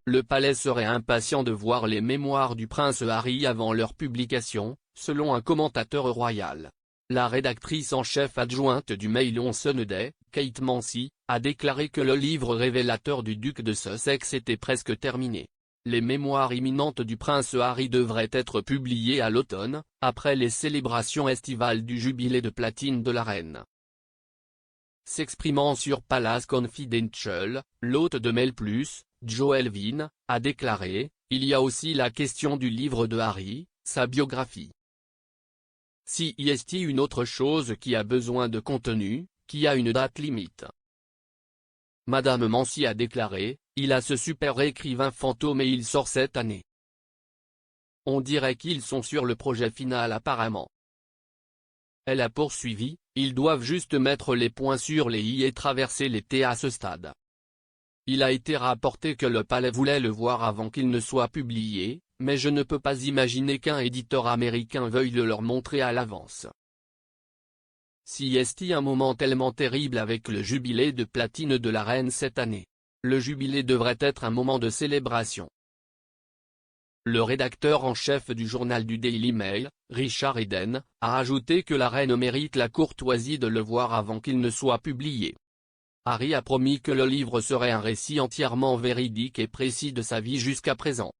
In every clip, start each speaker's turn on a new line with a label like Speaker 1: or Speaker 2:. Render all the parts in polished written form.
Speaker 1: Le palais serait impatient de voir les mémoires du prince Harry avant leur publication, selon un commentateur royal. La rédactrice en chef adjointe du Mail on Sunday, Kate Mansi, a déclaré que le livre révélateur du duc de Sussex était presque terminé. Les mémoires imminentes du prince Harry devraient être publiées à l'automne, après les célébrations estivales du jubilé de platine de la reine. S'exprimant sur Palace Confidential, l'hôte de Mail+, Joe Elvin, a déclaré « Il y a aussi la question du livre de Harry, sa biographie. Si y est une autre chose qui a besoin de contenu, qui a une date limite. » Madame Mansi a déclaré « Il a ce super écrivain fantôme et il sort cette année. On dirait qu'ils sont sur le projet final apparemment. » Elle a poursuivi « Ils doivent juste mettre les points sur les i et traverser les t à ce stade. Il a été rapporté que le palais voulait le voir avant qu'il ne soit publié, mais je ne peux pas imaginer qu'un éditeur américain veuille le leur montrer à l'avance. Si est un moment tellement terrible avec le jubilé de platine de la reine cette année. Le jubilé devrait être un moment de célébration. » Le rédacteur en chef du journal du Daily Mail, Richard Eden, a ajouté que la reine mérite la courtoisie de le voir avant qu'il ne soit publié. Harry a promis que le livre serait un récit entièrement véridique et précis de sa vie jusqu'à présent.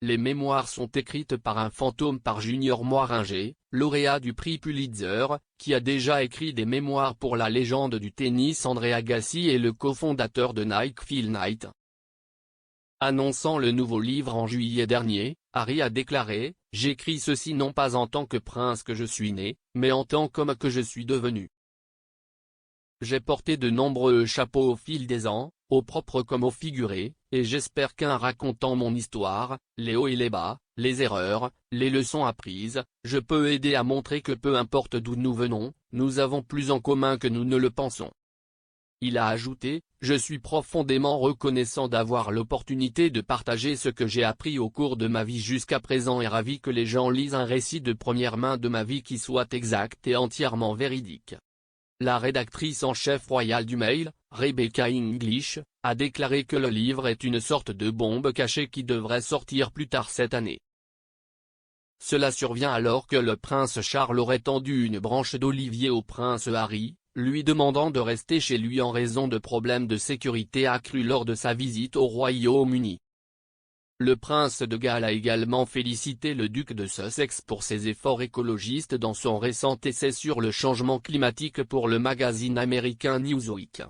Speaker 1: Les mémoires sont écrites par un fantôme par Junior Moiringer, lauréat du prix Pulitzer, qui a déjà écrit des mémoires pour la légende du tennis André Agassi et le cofondateur de Nike Phil Knight. Annonçant le nouveau livre en juillet dernier, Harry a déclaré « J'écris ceci non pas en tant que prince que je suis né, mais en tant qu'homme que je suis devenu. J'ai porté de nombreux chapeaux au fil des ans, au propre comme au figuré, et j'espère qu'en racontant mon histoire, les hauts et les bas, les erreurs, les leçons apprises, je peux aider à montrer que peu importe d'où nous venons, nous avons plus en commun que nous ne le pensons. » Il a ajouté « Je suis profondément reconnaissant d'avoir l'opportunité de partager ce que j'ai appris au cours de ma vie jusqu'à présent et ravi que les gens lisent un récit de première main de ma vie qui soit exact et entièrement véridique. » La rédactrice en chef royale du Mail, Rebecca English, a déclaré que le livre est une sorte de bombe cachée qui devrait sortir plus tard cette année. Cela survient alors que le prince Charles aurait tendu une branche d'olivier au prince Harry, lui demandant de rester chez lui en raison de problèmes de sécurité accrus lors de sa visite au Royaume-Uni. Le prince de Galles a également félicité le duc de Sussex pour ses efforts écologistes dans son récent essai sur le changement climatique pour le magazine américain Newsweek.